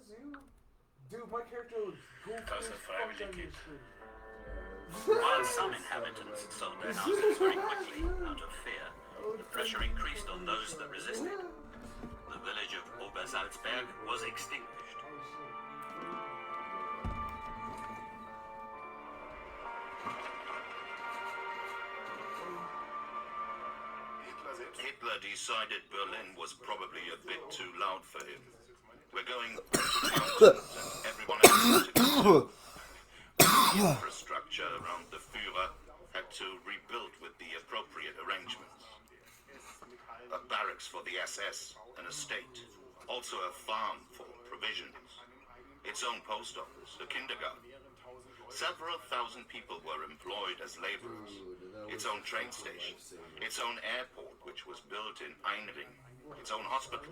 Dude, my character was Außer freiwillig. While some inhabitants sold their houses very quickly out of fear, the pressure increased on those that resisted. The village of Obersalzberg was extinguished. Hitler decided Berlin was probably a bit too loud for him. We're going to mountains and everyone else to go. The infrastructure around the Führer had to rebuild with the appropriate arrangements. A barracks for the SS, an estate, also a farm for provisions, its own post office, a kindergarten. Several thousand people were employed as laborers, its own train station, its own airport, which was built in Einring, its own hospital.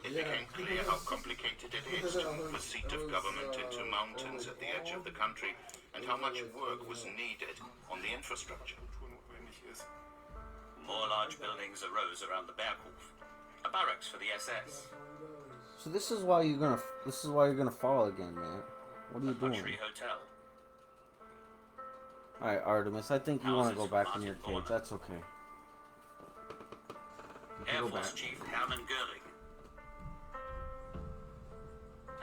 It became clear how complicated it is to move a seat of government into mountains at the edge of the country, and how much work was needed on the infrastructure. More large buildings arose around the Berghof, a barracks for the SS. So this is why you're gonna fall again, man. What are you doing? Luxury hotel. Alright, Artemis, I think you want to go back in your cage. That's okay. Air Force Chief Hermann Göring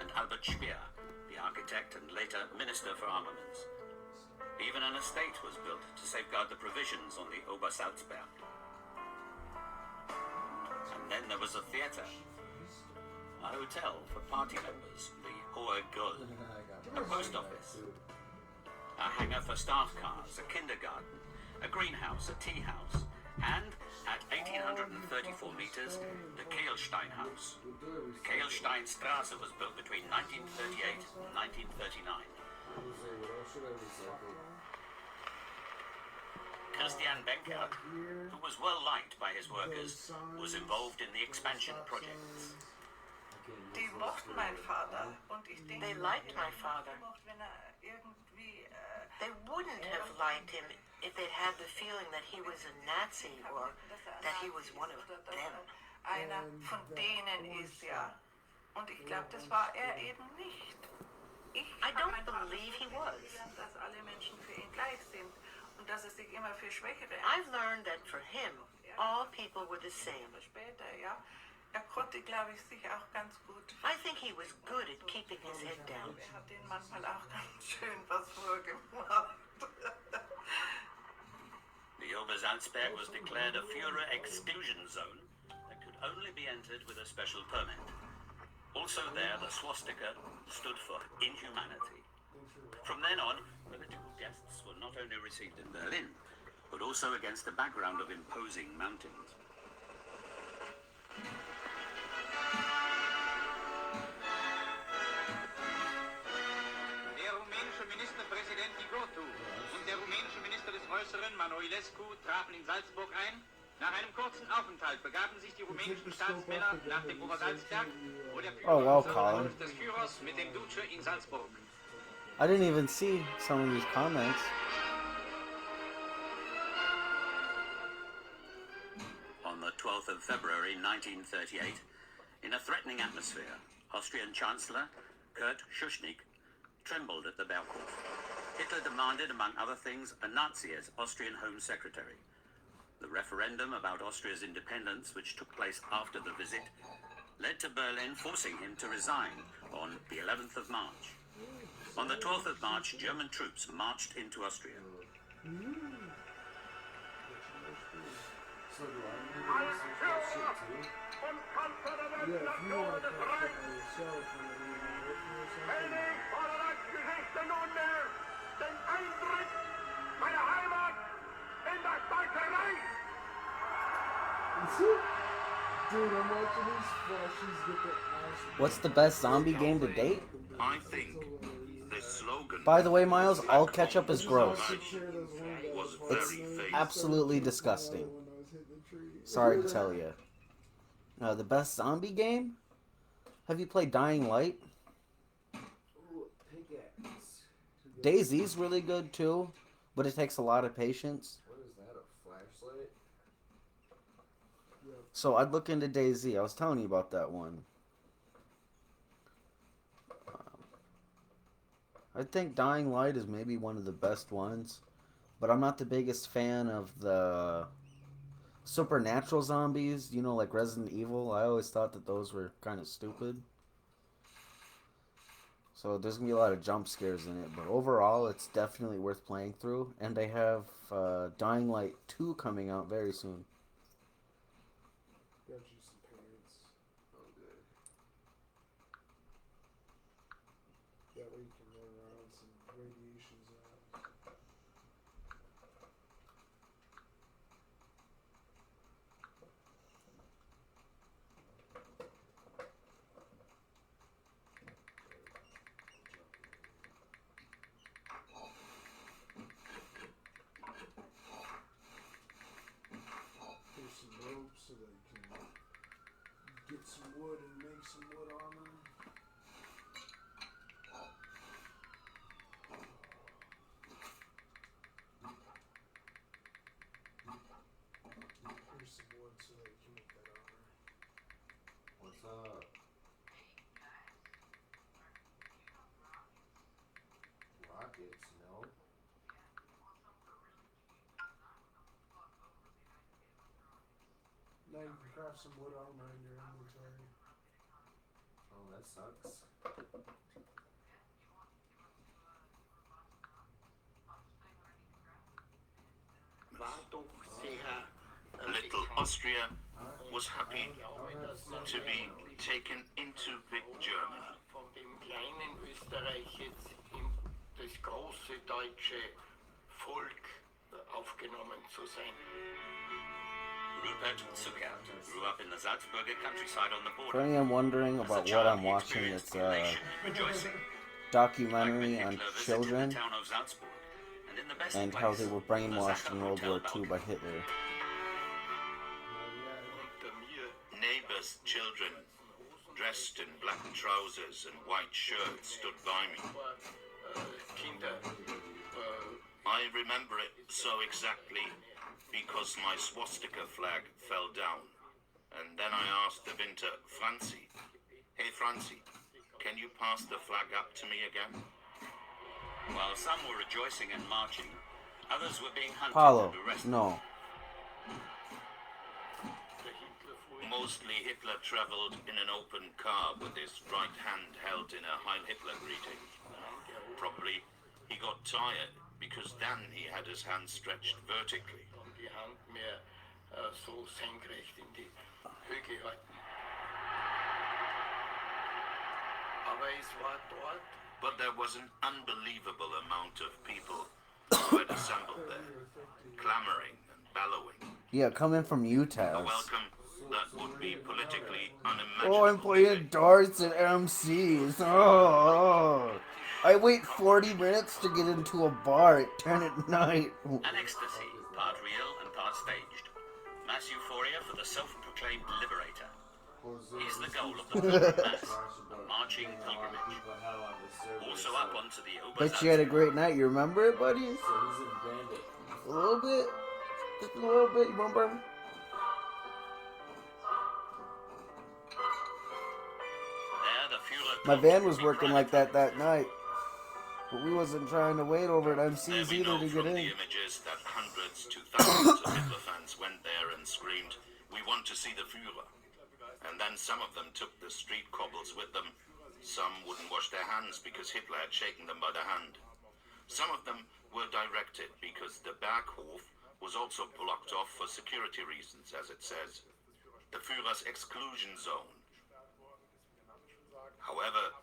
and Albert Speer, the architect and later Minister for Armaments. Even an estate was built to safeguard the provisions on the Obersalzberg. And then there was a theater, a hotel for party members, the Hohe Gull, a post office, a hangar for staff cars, a kindergarten, a greenhouse, a tea house, and at 1,834 meters, the Kehlstein House. The Kehlstein Straße was built between 1938 and 1939. Christian Benkert, who was well liked by his workers, was involved in the expansion projects. Die mochten meinen Vater und ich denke, They liked my father. wenn irgendwie They wouldn't have liked him if they'd had the feeling that he was a Nazi or that he was one of them. einer von denen ist, ja. Und ich glaube, das war er eben nicht. I don't believe he was. Dass alle Menschen für ihn gleich sind und dass es sich immer für Schwächere I've learned that for him, all people were the same. später, ja. Er konnte, glaube ich, sich auch ganz gut. I think he was good at keeping his head down. Er hat ihnen manchmal auch ganz schön was vorgemacht. The Obersalzberg was declared a Führer exclusion zone that could only be entered with a special permit. Also there, the swastika stood for inhumanity. From then on, political guests were not only received in Berlin, but also against a background of imposing mountains. Der rumänische Ministerpräsident Digotu und der rumänische Minister des Äußeren Manoilescu trafen in Salzburg ein. Nach einem kurzen Aufenthalt begaben sich die rumänischen Staatsmänner nach dem Obersalzberg, wo der Oh, wow, Führer Colin. des Führers mit dem Duce in Salzburg. I didn't even see some of these comments. On the 12th of February 1938, in a threatening atmosphere, Austrian Chancellor Kurt Schuschnigg trembled at the Berghof. Hitler demanded, among other things, a Nazi as Austrian Home Secretary. The referendum about Austria's independence, which took place after the visit, led to Berlin forcing him to resign on the 11th of March. On the 12th of March, German troops marched into Austria. Dude, I'm watching these flashes get their ass. What's the best zombie game to date? I think the slogan By the way, Miles, all ketchup is gross. was It's very famous. absolutely disgusting. Sorry to tell you. The best zombie game? Have you played Dying Light? DayZ's really good too, but it takes a lot of patience. What is that, a flashlight? So I'd look into DayZ. I was telling you about that one. I think Dying Light is maybe one of the best ones, but I'm not the biggest fan of the supernatural zombies, you know, like Resident Evil. I always thought that those were kind of stupid. So there's gonna be a lot of jump scares in it, but overall, it's definitely worth playing through. And they have Dying Light 2 coming out very soon. Got you some pants. Oh, good. That way you can run around some radiations out. Here's some rope so that you can get some wood and make some wood armor. Here's some wood so that you can make that armor. What's up? Rockets, no. Now you can craft some wood armor in your inventory. Oh, that sucks. Little Austria was happy to be taken into big Germany. Von dem kleinen Österreich jetzt in das große deutsche Volk aufgenommen zu sein. Rupert Zuckert grew up in the Salzburger countryside on the For border. any I'm wondering As a about what child, I'm he watching, experienced it's a elation and rejoicing, documentary like when on Hitler visited children the town of Salzburg, and in the best and how place, they were the brainwashed in Sacher World War Hotel II by Hitler. Unter mir Neighbors' children, dressed in black trousers and white shirts, stood by me. Kinder. I remember it so exactly because my swastika flag fell down. And then I asked the Winter, Franzi, hey Franzi, can you pass the flag up to me again? While some were rejoicing and marching, others were being hunted Paulo, and arrested. no. Mostly Hitler traveled in an open car with his right hand held in a Heil Hitler greeting. Probably he got tired because then he had his hand stretched vertically. Die Hand mehr so senkrecht in die Höhe gehalten. Aber es war dort, But there was an unbelievable amount of people who had assembled there, clamoring and bellowing. Yeah, coming from A Utah. welcome that would be politically Oh, unimaginable. I'm playing darts at MCs. Oh. I wait 40 minutes to get into a bar at 10 at night. An ecstasy, part real and part staged. Mass euphoria for the self-proclaimed liberator. He's the goal of the pilgrim mass, a marching pilgrimage. Also up onto the Bet you had a Obersalzberg. great night. You remember it, buddy? A little bit. Just a little bit. You remember? There, the Führer My told van you was to be working like that private. night. But we wasn't trying to wait over at There MC's we either know to from get the in. images that hundreds to thousands of Hitler fans went there and screamed, "We want to see the Führer." And then some of them took the street cobbles with them. Some wouldn't wash their hands because Hitler had shaken them by the hand. Some of them were directed because the Berghof was also blocked off for security reasons, as it says. The Führer's exclusion zone. However,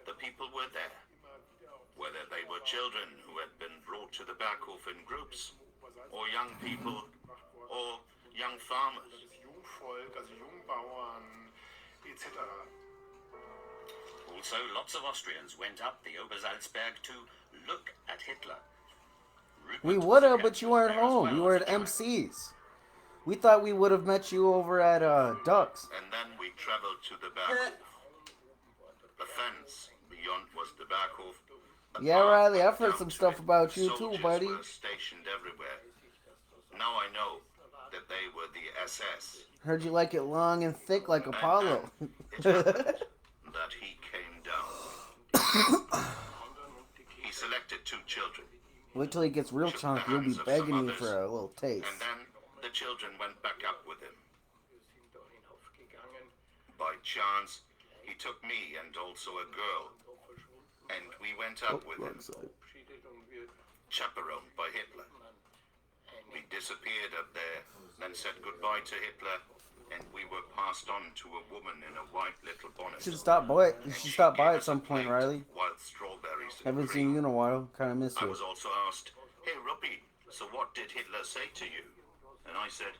the people were there. Whether they were children who had been brought to the Berghof in groups, or young people, or young farmers. Jungvolk, also Jungbauern etc. Also, lots of Austrians went up the Obersalzberg to look at Hitler. Rupert We would have, Zuckert but you was weren't there as home. well You were as at a child. MC's. We thought we would have met you over at Ducks. And then we traveled to the Berghof. The fence beyond was the Berghof. The Yeah, path Riley, went I've heard down some to stuff it. about you too, Soldiers buddy. were stationed everywhere. Now I know that they were the SS. Heard you like it long and thick like And Apollo. then it happened that he came down. He selected 2 children. Wait till he gets real chunky. You'll be begging me for a little taste. And then the children went back up with him. Wir sind da hinaufgegangen. By chance, he took me and also a girl, and we went up with him, Verabschiedet und wir chaperoned by Hitler. We disappeared up there, then said goodbye to Hitler, and we were passed on to a woman in a white little bonnet. You should stop by at some point, Riley. Wild strawberries and Haven't cream. seen you in a while. Kind of miss I you. was also asked, "Hey, Ruppy, so what did Hitler say to you?" And I said,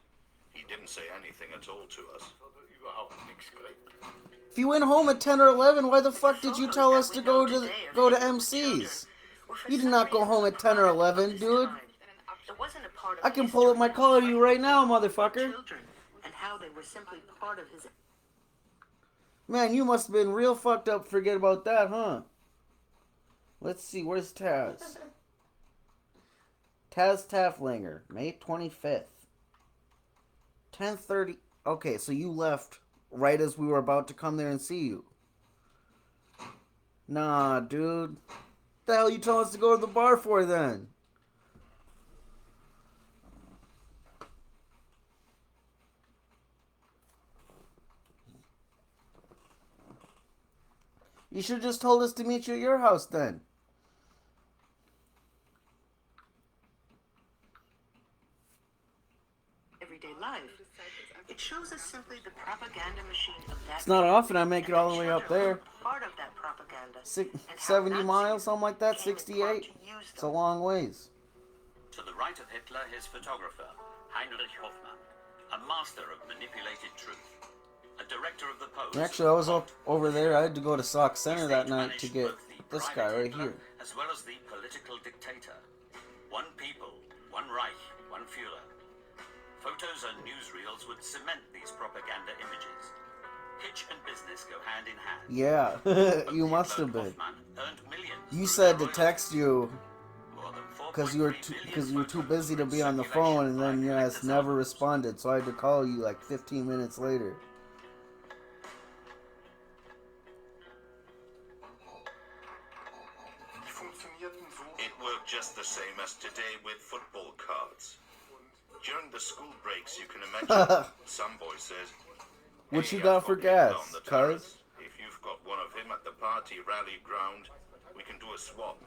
"He didn't say anything at all to us." hat überhaupt nichts gekriegt. If you went home at 10 or 11, why the fuck did you tell us to go to MC's? You did not go home at 10 or 11, dude. It wasn't a part of I can pull up my collar to you right now, motherfucker. children and how they were simply part of his. Man, you must have been real fucked up. Forget about that, huh? Let's see, where's Taz? Taz Tafflinger, May 25th. 10:30. Okay, so you left right as we were about to come there and see you. Nah, dude. What the hell you telling us to go to the bar for then? You should have just told us to meet you at your house then. Everyday life. It shows us simply the propaganda machine of that. It's not often I make it all the way up there. Part of that propaganda. 70 miles, something like that, 68. It's a long ways. To the right of Hitler, his photographer, Heinrich Hoffmann, a master of manipulated truth, a director of the Post. Actually, I was up over there. I had to go to Sock Center that night to get this guy right here. As well as the political dictator. One people, one Reich, one Führer. Photos and newsreels would cement these propaganda images. Pitch and business go hand in hand. Yeah, you must have been. You said to text you because you were too busy to be on the phone, and then you guys never responded. So I had to call you like 15 minutes later. It worked just the same as today with football cards. During the school breaks, you can imagine some boy says, What "Hey, you got I've for Hitler gas, on the cuz? terrace. If you've got one of him at the party rally ground, we can do a swap."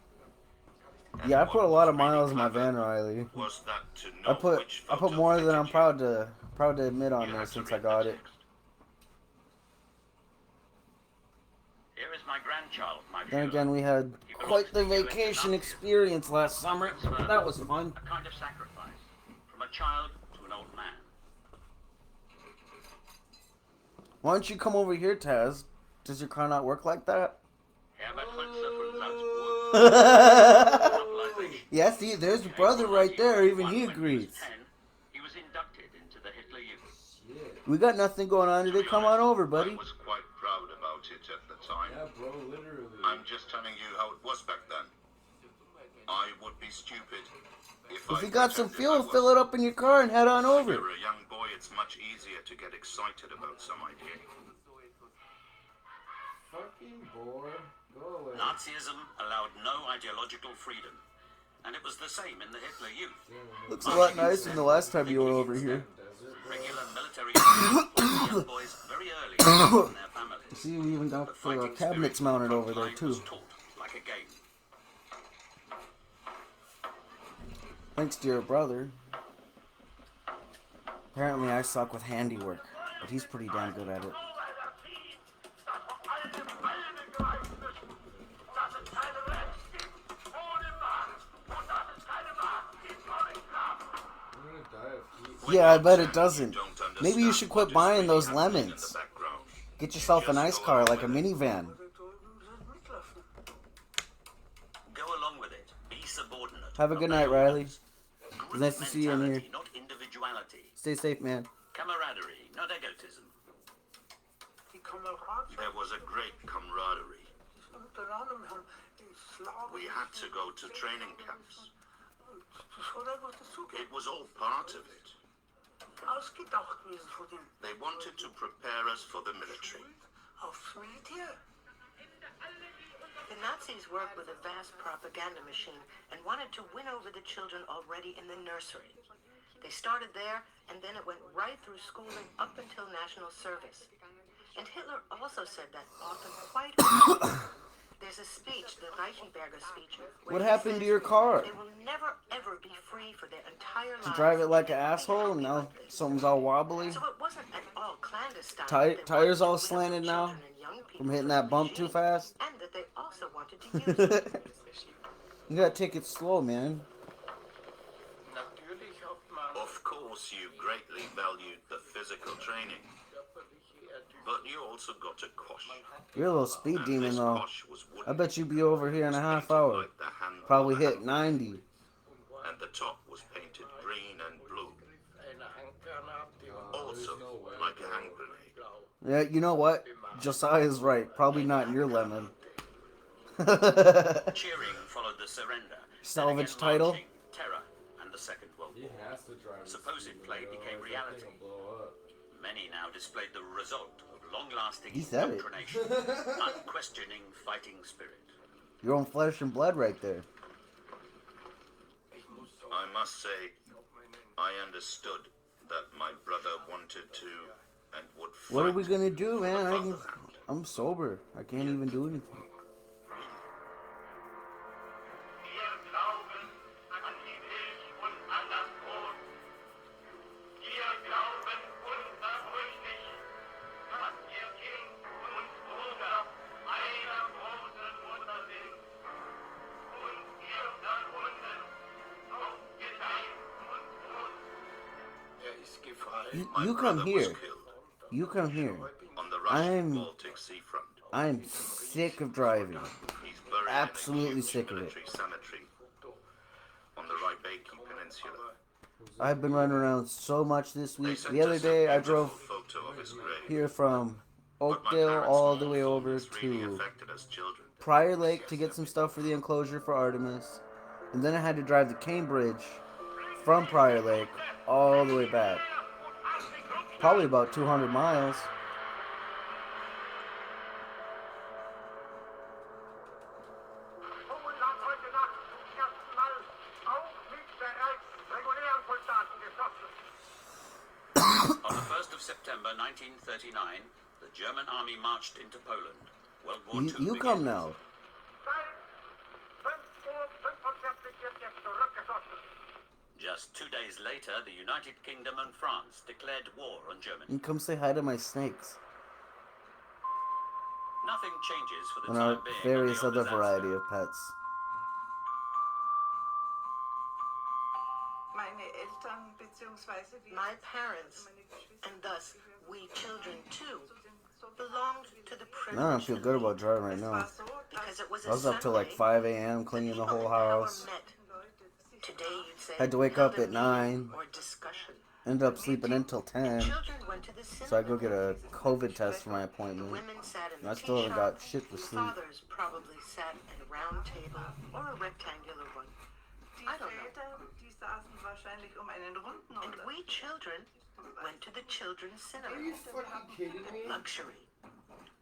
And Yeah, I what put a lot of was really miles in my clever van, Riley. was that to know which I put photo more than I'm fitted you, proud to admit on you there had to since I read got the it. text. Here is my grandchild, my Then Führer. again, we had quite the vacation experience last summer. That was fun. A kind of sacrifice, from a child to an old man. Why don't you come over here, Taz? Does your car not work like that? Herbert Holzer von Salzburg. Yeah, see, there's your brother right there. Even he agrees. He was inducted into the Hitler Youth. We got nothing going on today. Come on over, buddy. I was quite proud about it at the time. Yeah, bro, literally. I'm just telling you how it was back then. I would be stupid if If you got some fuel, fill it up in your car and head on When over. you're a young boy, it's much easier to get excited about some idea. Fucking boy. Go away. Nazism allowed no ideological freedom, and it was the same in the Hitler Youth. Looks a lot nicer than the last time you were over here. Regular military young boys very early in their families. See, we even got The the fighting cabinets spirit mounted from over there, time too. was taught like a game. Thanks to your brother. Apparently, I suck with handiwork, but he's pretty damn good at it. I'm gonna die of heat. Yeah, I bet it doesn't. Don't understand Maybe you should quit what is buying really those happening in lemons. the background. Get yourself a nice car, like a minivan. Go along with it. Be subordinate. Have a good night, Riley. It's nice to see you in here. Mentality, not individuality. Stay safe, man. Camaraderie, not egotism. There was a great camaraderie. We had to go to training camps. It was all part of it. They wanted to prepare us for the military. The Nazi Nazis worked with a vast propaganda machine and wanted to win over the children already in the nursery. They started there, and then it went right through schooling up until national service. And Hitler also said that often quite often. There's a speech, the Reichenberger speech. What happened to your car? They will never ever be free for their entire lives. Did you drive it like an asshole and now something's all wobbly? So it wasn't at all clandestine. Tires all slanted now from hitting that bump too fast? And that they also wanted to use it. You gotta take it slow, man. Of course, you greatly valued the physical training, but you also got a quash. You're a little speed And demon, this though. quash was wooden. I bet you'd be over here in a half hour. Like the handle Probably of a hit hand 90. grenade. And the top was painted green and blue. Also, like a hand grenade. Yeah, you know what? Josiah's right. Probably not your lemon. Cheering followed the surrender. Salvage Then again title? marching, terror, and the Second World War. Supposed play became reality. Many now displayed the result of long-lasting He said it. indoctrination, unquestioning fighting spirit. Your own flesh and blood right there. I must say, I understood that my brother wanted to and would fight. What are we gonna do, for man? the fatherland. I'm sober. I can't even do anything. You come brother was here. killed You come here. on the Russian I'm Baltic seafront. I'm sick of driving. He's buried Absolutely in a huge sick of it. military cemetery on the Rybaki Peninsula. I've been running around so much this They week. sent The other us a day I beautiful drove photo of his grave. here from But my Oakdale parents' all the way over mournfulness really to affected us children. Prior Lake to get some stuff for the enclosure for Artemis. And then I had to drive to Cambridge from Prior Lake all the way back. Probably about 200 miles. On the 1st of September 1939, the German army marched into Poland. World War II You began. come now. Just 2 days later, the United Kingdom and France declared war on Germany. And come say hi to my snakes. Nothing changes for the And time our being. on various the other Obersatz. variety of pets. My parents, and thus we children too, belonged to the privileged. I don't feel good about driving right now. Because it was I was up till like 5 a.m. cleaning the whole house. Today you'd say Had to wake up at 9. or discussion. Ended up sleeping until 10. Children went to the cinema. So I go get a COVID test for my appointment. Women sat in And I the still haven't tea shop. got shit to sleep. Fathers probably sat at a round table or a rectangular one. I don't know. And we children went to the children's cinema. Are you fucking kidding me? Luxury.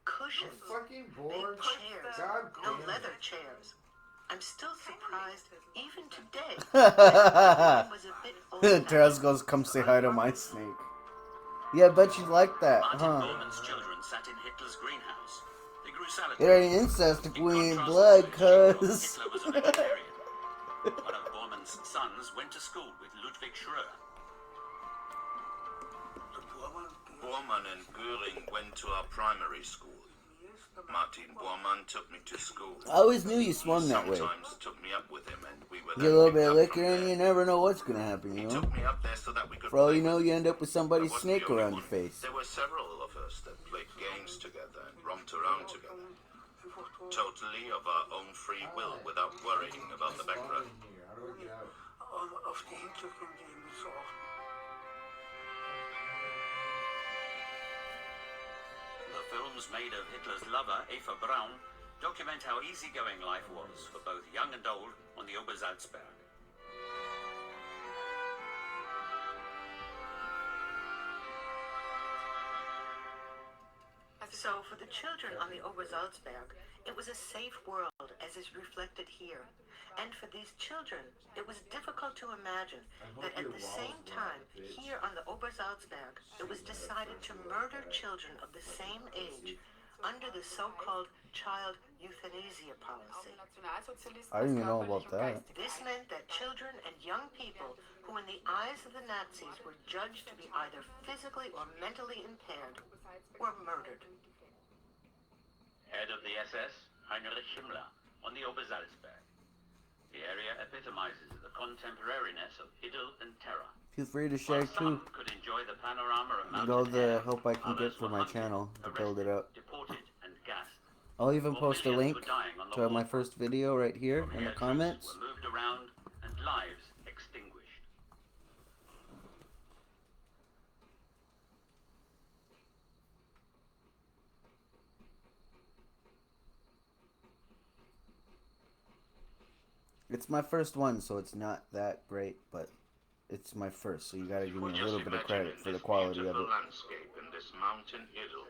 Cushions. Fucking Big bored. chairs. God No damn leather it. chairs. I'm still surprised, even today. It was a bit old. Teres goes, come say hi to my snake. Yeah, I bet you like that, Martin huh? Bormann's children sat in Hitler's greenhouse. They grew It solitary. ain't incest if In we ain't contrast blood, to Hitler, cuz. Hitler was a vegetarian. One of Bormann's sons went to school with Ludwig Schröer. Bormann and Göring went to our primary school. Martin Bormann took me to school. I always knew you swung that way. Sometimes took me up with him and we were Get a then little picked bit of up liquor from and there. you never know what's gonna happen, He you know? took me up there so that we could For all play you know, with you end up with I somebody's wasn't snake the only around your one. face. There were several of us that played games together and romped around together. Totally of our own free will without worrying about the background. How do I get out? The films made of Hitler's lover, Eva Braun, document how easygoing life was for both young and old on the Obersalzberg. So for the children on the Obersalzberg, it was a safe world as is reflected here. And for these children, it was difficult to imagine that at the same time, here on the Obersalzberg, it was decided to murder children of the same age under the so-called child euthanasia policy. I didn't even know about that. This meant that children and young people who in the eyes of the Nazis were judged to be either physically or mentally impaired were murdered. Head of the SS, Heinrich Himmler, on the Obersalzberg. The area epitomizes the contemporariness of idyll and terror. Feel free to share While some too. could enjoy the panorama of And all mountain the air, help I can get others for were my hunted, channel to build it arrested, up. deported, and gassed. I'll even More post a millions link were dying on the to my war front. first video right here in the Air troops comments. were moved around and lives extinguished. It's my first one, so it's not that great, but it's my first, so you gotta give me a little bit of credit for the quality of it. Landscape in this mountain idyll.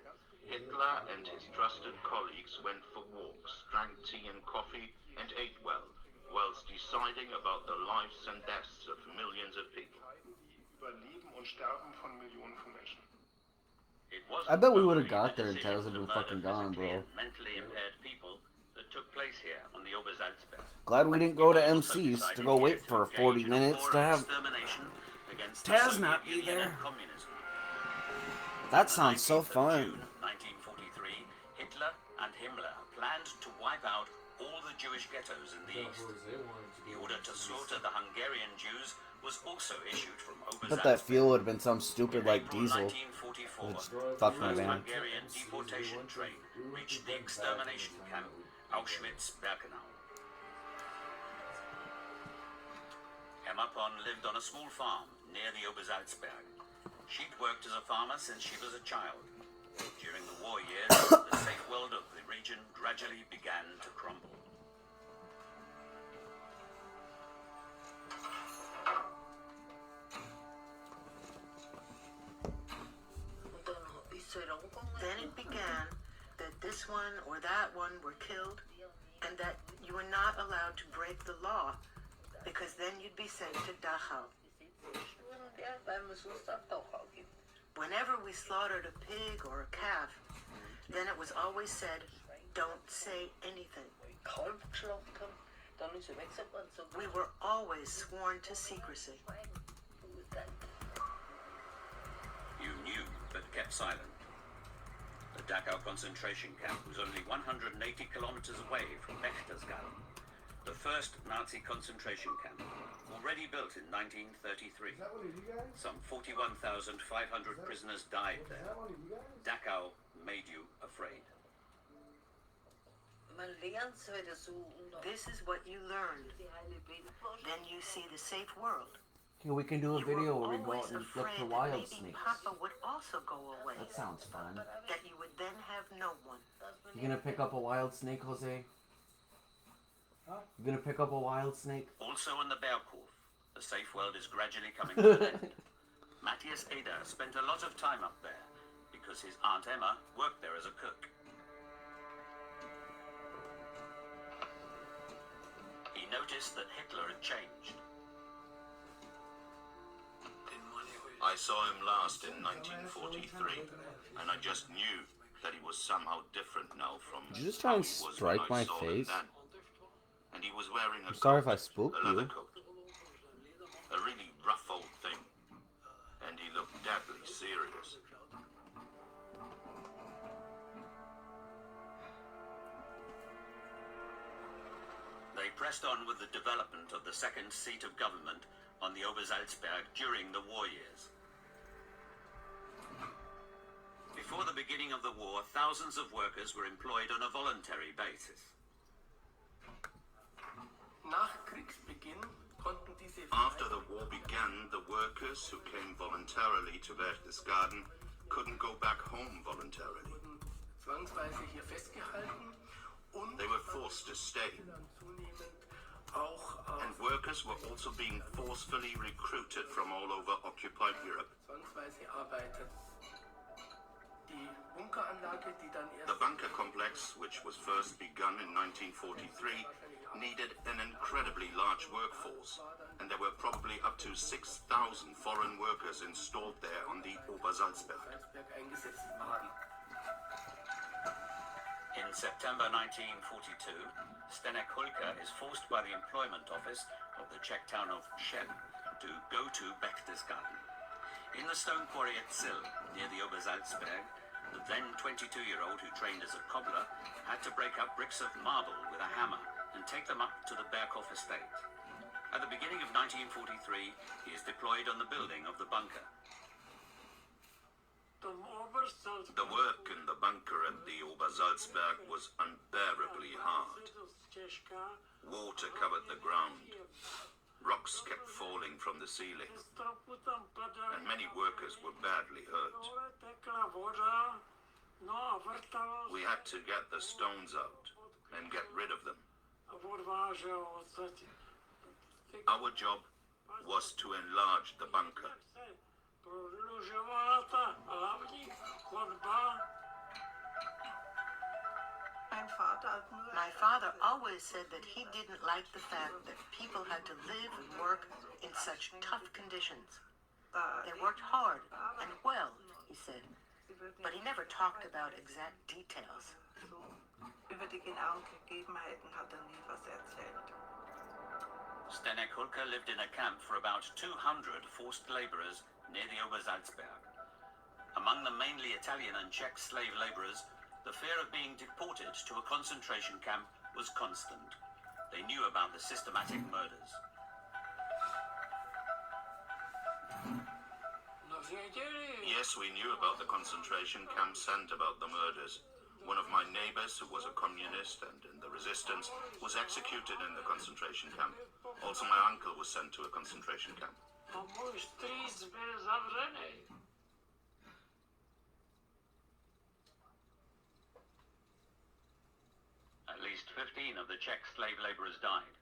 Hitler and his trusted colleagues went for walks, drank tea and coffee, and ate well, whilst deciding about the lives and deaths of millions of people. It wasn't I bet we only would've got the there and decision Taz had to been murder fucking gone, physically bro. and mentally impaired people that took place here on the Obersalzberg. Glad we didn't go to It was also MC's to decided go here wait for engage 40 in a minutes war to of have extermination against the Taz Soviet not be Union there. and communism. That On the sounds so 19th of fun. June 1943, Hitler and Himmler planned to wipe out all the Jewish ghettos in the east. The order to slaughter the Hungarian Jews was also issued from But that Obersalzberg. fuel would have been some stupid In like April diesel. 1944, Which the fucked my first van. Hungarian deportation train reached the extermination camp Auschwitz-Birkenau. Emma Pon lived on a small farm near the Obersalzberg. She'd worked as a farmer since she was a child. During the war years, the safe world of the region gradually began to crumble. Then it began that this one or that one were killed and that you were not allowed to break the law because then you'd be sent to Dachau. Whenever we slaughtered a pig or a calf, then it was always said, don't say anything. We were always sworn to secrecy. You knew, but kept silent. The Dachau concentration camp was only 180 kilometers away from Berchtesgaden, the first Nazi concentration camp, already built in 1933. Some 41,500 prisoners died there. Dachau made you afraid. This is what you learned. Then you see the safe world. Yeah, we can do a You video were where we go out always and look afraid for that wild maybe snakes. Papa would also go away. That sounds fun. That you would then have no one. You gonna pick up a wild snake, Jose? You gonna pick up a wild snake? Also in the Berghof, the safe world is gradually coming to an end. Matthias Eder spent a lot of time up there because his Aunt Emma worked there as a cook. He noticed that Hitler had changed. I saw him last in 1943, and I just knew that he was somehow different now from Did you just try and how he was strike when I my saw him face? then. And he was wearing a I'm sorry coat, if I spooked a leather you. coat, a really rough old thing, and he looked deadly serious. They pressed on with the development of the second seat of government on the Obersalzberg during the war years. Before the beginning of the war, thousands of workers were employed on a voluntary basis. After the war began, the workers who came voluntarily to Berchtesgaden couldn't go back home voluntarily. They were forced to stay. And workers were also being forcefully recruited from all over occupied Europe. The bunker complex, which was first begun in 1943, needed an incredibly large workforce, and there were probably up to 6,000 foreign workers installed there on the Obersalzberg. In September 1942, Zdeněk Hulka is forced by the employment office of the Czech town of Šeb to go to Berchtesgaden. In the stone quarry at Sill, near the Obersalzberg, the then 22-year-old who trained as a cobbler had to break up bricks of marble with a hammer and take them up to the Berghof estate. At the beginning of 1943, he is deployed on the building of the bunker. The work in the bunker at the Obersalzberg was unbearably hard. Water covered the ground. Rocks kept falling from the ceiling, and many workers were badly hurt. We had to get the stones out and get rid of them. Our job was to enlarge the bunker. My father always said that he didn't like the fact that people had to live and work in such tough conditions. They worked hard and well, he said, but he never talked about exact details. Über die genauen Gegebenheiten hat nie was erzählt. Zdeněk Hulka lived in a camp for about 200 forced laborers near the Obersalzberg. Among the mainly Italian and Czech slave laborers, the fear of being deported to a concentration camp was constant. They knew about the systematic murders. Yes, we knew about the concentration camps and about the murders. One of my neighbors, who was a communist and in the resistance, was executed in the concentration camp. Also, my uncle was sent to a concentration camp. At least 15 of the Czech slave laborers died.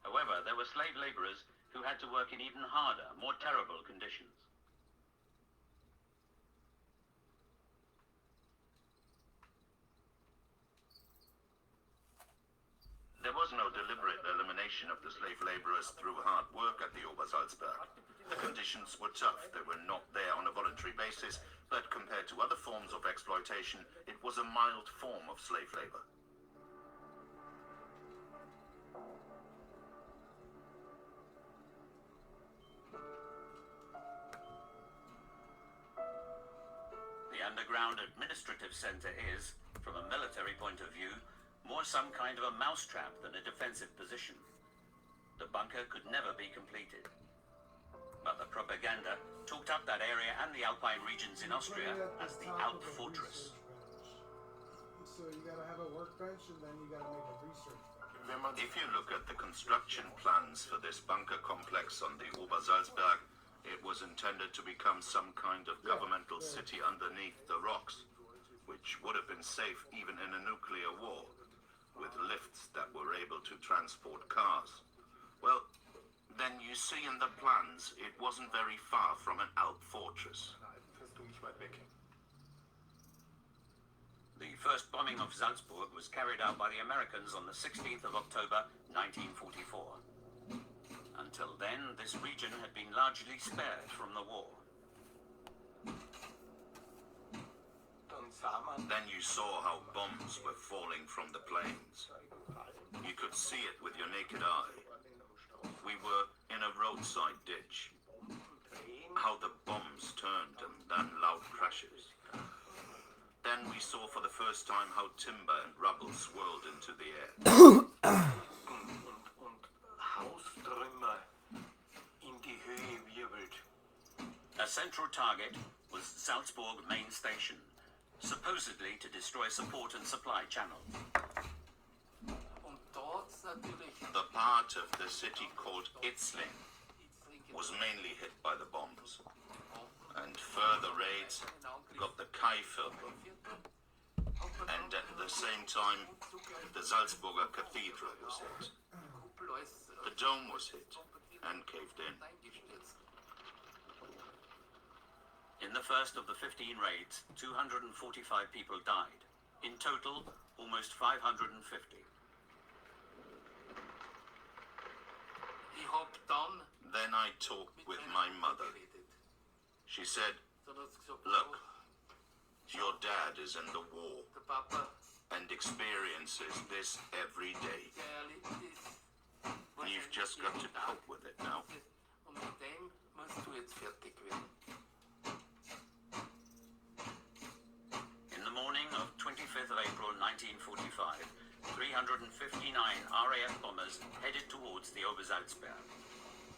However, there were slave laborers who had to work in even harder, more terrible conditions. There was no deliberate elimination of the slave laborers through hard work at the Obersalzberg. The conditions were tough. They were not there on a voluntary basis, but compared to other forms of exploitation, it was a mild form of slave labor. The underground administrative center is, from a military point of view, more some kind of a mousetrap than a defensive position. The bunker could never be completed. But the propaganda talked up that area and the Alpine regions in Austria as the Alp Fortress. So you gotta have a workbench and then you gotta make a research bench. If you look at the construction plans for this bunker complex on the Obersalzberg, it was intended to become some kind of governmental city underneath the rocks, which would have been safe even in a nuclear war, with lifts that were able to transport cars. Well, then you see in the plans, it wasn't very far from an Alp fortress. The first bombing of Salzburg was carried out by the Americans on the 16th of October 1944. Until then, this region had been largely spared from the war. Then you saw how bombs were falling from the planes. You could see it with your naked eye. We were in a roadside ditch. How the bombs turned and then loud crashes. Then we saw for the first time how timber and rubble swirled into the air. A central target was Salzburg main station, supposedly to destroy support and supply channels. The part of the city called Itzling was mainly hit by the bombs, and further raids got the Kaifel, and at the same time the Salzburger Cathedral was hit. The dome was hit and caved in. In the first of the 15 raids, 245 people died. In total, almost 550. Ich hab dann Then I talked with my mother. She said, dann hat's gesagt, look, oh, your dad is in the war der Papa, and experiences this every day. der erlebt ist. You've just got to cope with it now. Und mit dem musst du jetzt fertig werden. In the morning of 25th of April 1945, 359 RAF bombers headed towards the Obersalzberg.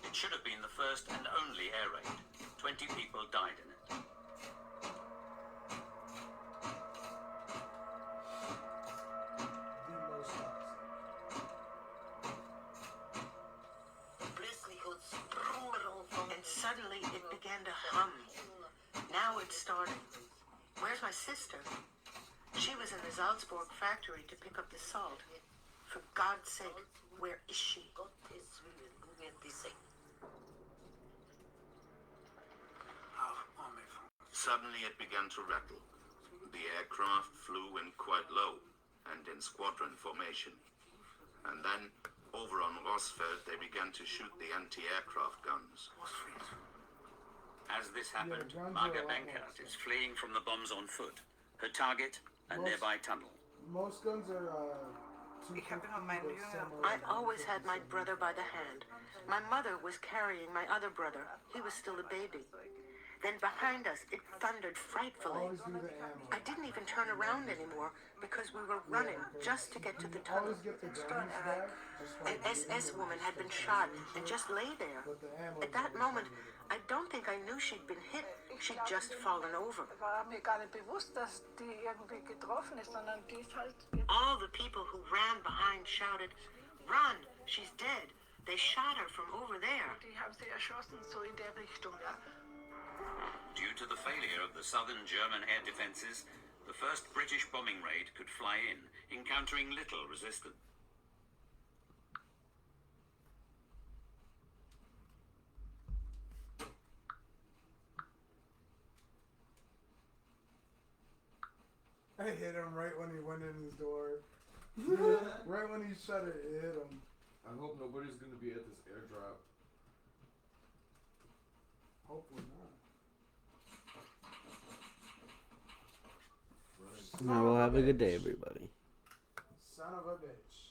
It should have been the first and only air raid. 20 people died in it. The most toxic. And suddenly it began to hum. Now it's starting. Where's my sister? She was in the Salzburg factory to pick up the salt. For God's sake, where is she? Suddenly it began to rattle. The aircraft flew in quite low and in squadron formation. And then, over on Rossfeld, they began to shoot the anti-aircraft guns. As this happened, Yeah, guns Marga are a lot Benkert more is fleeing from the bombs on foot. Her target, a nearby tunnel. Most guns are Ich habe immer meinen Jünger. I always had my brother by the hand. My mother was carrying my other brother. He was still a baby. Then behind us, it thundered frightfully. Always do the ammo. I didn't even turn around anymore because we were running just to get to the tunnel. Always get the guns back. Just An SS woman had been shot and just lay there. But the ammo. At that moment, I don't think I knew she'd been hit. She'd just fallen over. War mir gar nicht bewusst, dass die irgendwie getroffen ist, sondern die ist halt. All the people who ran behind shouted, "Run! She's dead! They shot her from over there." Die haben sie erschossen, so in der Richtung, ja. Due to the failure of the southern German air defences, the first British bombing raid could fly in, encountering little resistance. I hit him right when he went in his door. Right when he shut it, it hit him. I hope nobody's gonna be at this airdrop. Hopefully not. Now we'll have a good day, everybody. Son of a bitch.